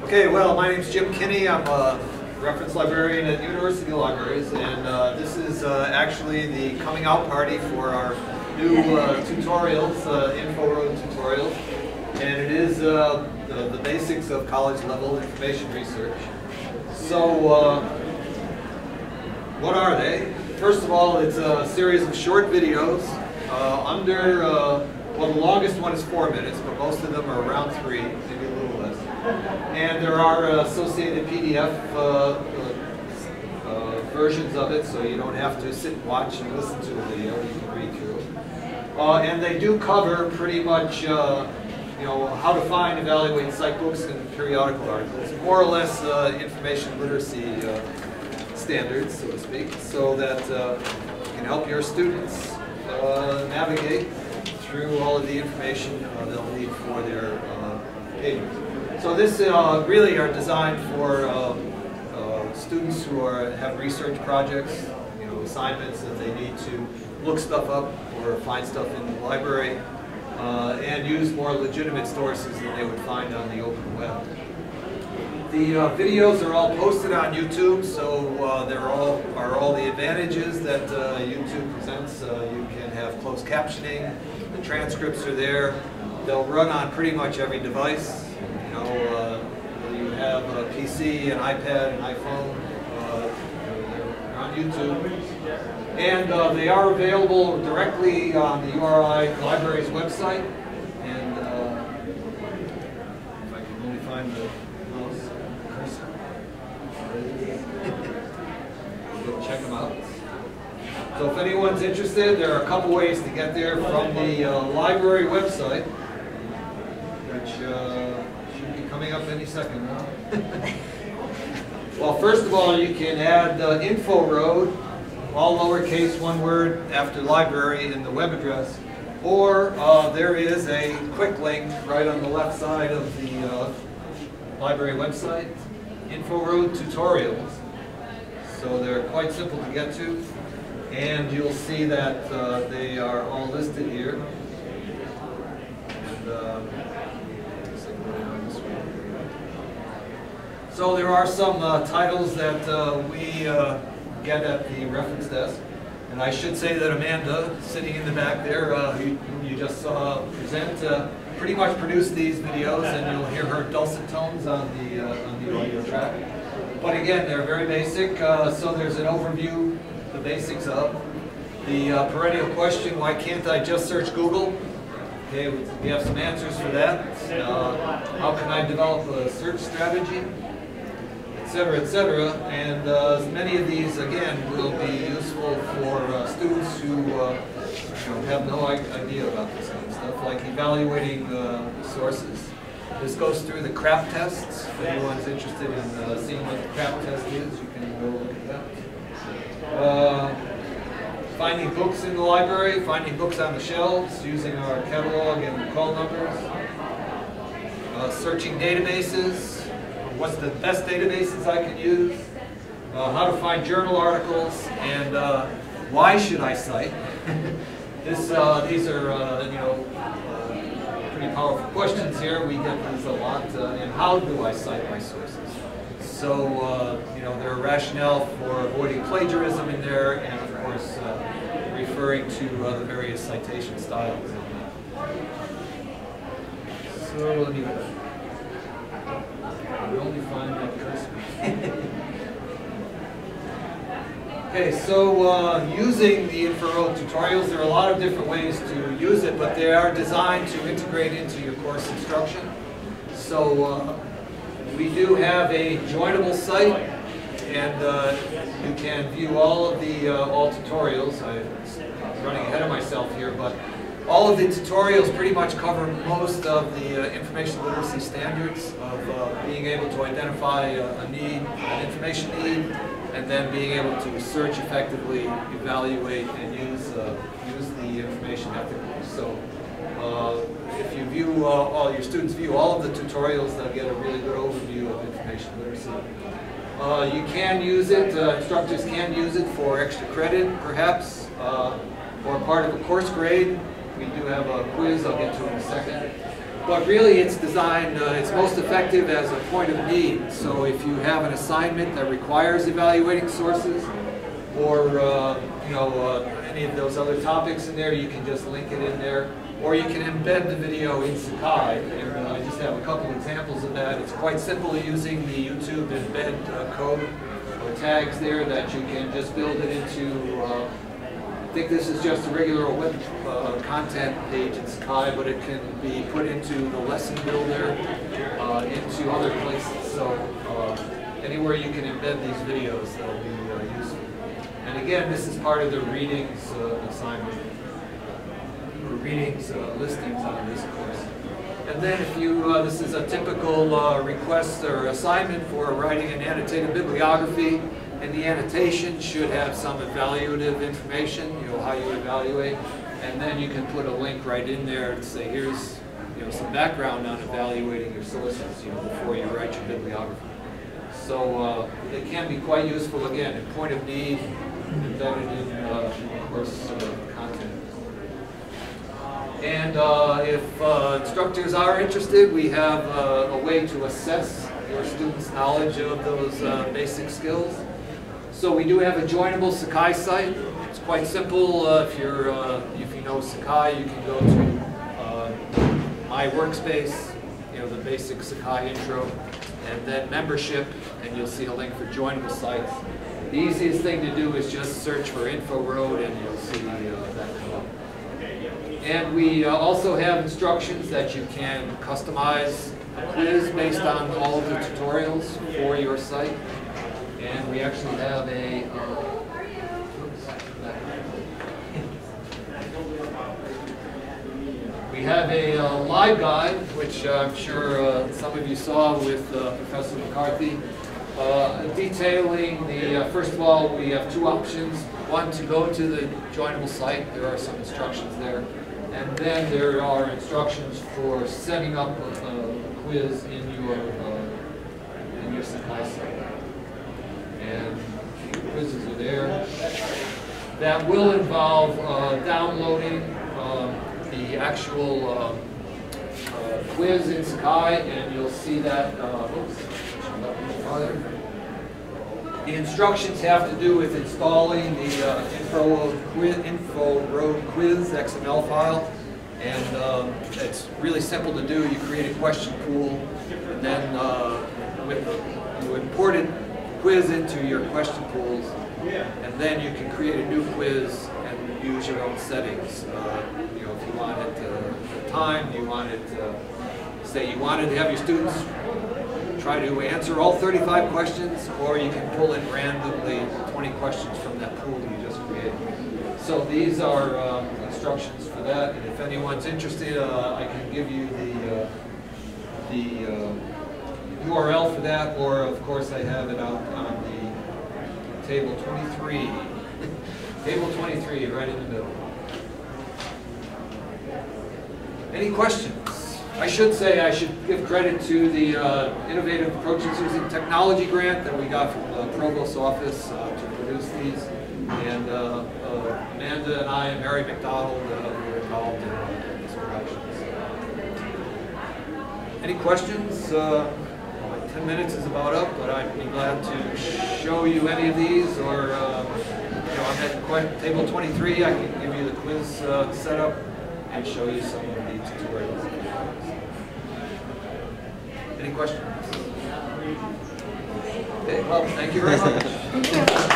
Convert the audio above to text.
Okay, well, my name's Jim Kinney. I'm a reference librarian at University Libraries, and this is actually the coming out party for our new tutorials, InfoRhode Tutorials, and it is the basics of college-level information research. So, what are they? First of all, it's a series of short videos under, well, the longest one is 4 minutes, but most of them are around 3, maybe a little less. And there are associated PDF versions of it, so you don't have to sit and watch and listen to the video, you can read through. And they do cover pretty much, you know, how to find, evaluate, cite books and periodical articles, more or less information literacy standards, so to speak, so that you can help your students navigate through all of the information they'll need for their papers. So this really are designed for students who have research projects, you know, assignments that they need to look stuff up or find stuff in the library, and use more legitimate sources than they would find on the open web. The videos are all posted on YouTube, so there are all the advantages that YouTube presents. You can have closed captioning, the transcripts are there. They'll run on pretty much every device. You know, you have a PC, an iPad, an iPhone, they're on YouTube. And they are available directly on the URI Library's website. And if I can only find the mouse cursor, go check them out. So if anyone's interested, there are a couple ways to get there from the library website, which should be coming up any second now. Well, first of all, you can add InfoRhode, all lowercase, one word after library in the web address, or there is a quick link right on the left side of the library website, InfoRhode Tutorials. So they're quite simple to get to, and you'll see that they are all listed here. And, so there are some titles that we get at the reference desk. And I should say that Amanda, sitting in the back there, who you just saw present, pretty much produced these videos, and you'll hear her dulcet tones on the audio track. But again, they're very basic, so there's an overview, the basics of. The perennial question, why can't I just search Google? Okay, we have some answers for that. How can I develop a search strategy? Etc. And many of these, again, will be useful for students who have no idea about this kind of stuff, like evaluating sources. This goes through the CRAP tests. If anyone's interested in seeing what the CRAP test is, you can go look at that. Finding books in the library, finding books on the shelves, using our catalog and call numbers. Searching databases. What's the best databases I can use, how to find journal articles, and why should I cite? These are you know, pretty powerful questions here. We get these a lot. And how do I cite my sources? So you know, there are rationale for avoiding plagiarism in there, and of course referring to the various citation styles. So let me. I only find that cursor. Okay, so using the InfoRhode tutorials, there are a lot of different ways to use it, but they are designed to integrate into your course instruction. So we do have a joinable site, and you can view all of the all tutorials. I'm running ahead of myself here, but all of the tutorials pretty much cover most of the information literacy standards of being able to identify a need, an information need, and then being able to search effectively, evaluate, and use the information ethically. So if you view all your students view all of the tutorials, they'll get a really good overview of information literacy. You can use it, instructors can use it for extra credit, perhaps, or part of a course grade. We do have a quiz I'll get to in a second. But really it's designed, it's most effective as a point of need. So if you have an assignment that requires evaluating sources, or any of those other topics in there, you can just link it in there. Or you can embed the video in Sakai. And I just have a couple examples of that. It's quite simple using the YouTube embed code or tags there that you can just build it into. I think this is just a regular web content page in Sakai, but it can be put into the lesson builder, into other places. So anywhere you can embed these videos, they'll be useful. And again, this is part of the readings assignment, or readings listings on this course. And then if you, this is a typical request or assignment for writing an annotated bibliography, and the annotation should have some evaluative information, how you evaluate, and then you can put a link right in there and say, here's some background on evaluating your sources, before you write your bibliography. So it can be quite useful, again, in point of need, embedded in course content. And if instructors are interested, we have a way to assess your students' knowledge of those basic skills. So we do have a joinable Sakai site. It's quite simple. If you know Sakai, you can go to My Workspace, the basic Sakai intro, and then membership, and you'll see a link for joinable sites. The easiest thing to do is just search for InfoRhode, and you'll see that come up. And we also have instructions that you can customize a quiz based on all of the tutorials for your site. And we actually have a live guide, which I'm sure some of you saw with Professor McCarthy, detailing the, first of all, we have two options. One, to go to the joinable site. There are some instructions there. And then there are instructions for setting up a quiz in your Sakai site. And the quizzes are there. That will involve downloading the actual quiz in Sakai, and you'll see that. The instructions have to do with installing the InfoRhode Quiz XML file, and it's really simple to do. You create a question pool, and then you import a quiz into your question pools, and then you can create a new quiz and use your own settings. If you want it the time, you want it, say you wanted to have your students try to answer all 35 questions, or you can pull in randomly 20 questions from that pool you just created. So these are instructions for that, and if anyone's interested, I can give you the URL for that, or of course I have it out on the table 23. Table 23, right in the middle. Any questions? I should say I should give credit to the Innovative Approaches Using Technology grant that we got from the Provost's office to produce these. And Amanda and I and Mary McDonald were involved in this production. Any questions? 10 minutes is about up, but I'd be glad to show you any of these, or I'm at table 23, I can give you the quiz setup and show you some of the tutorials. Any questions? Okay, well, thank you very much.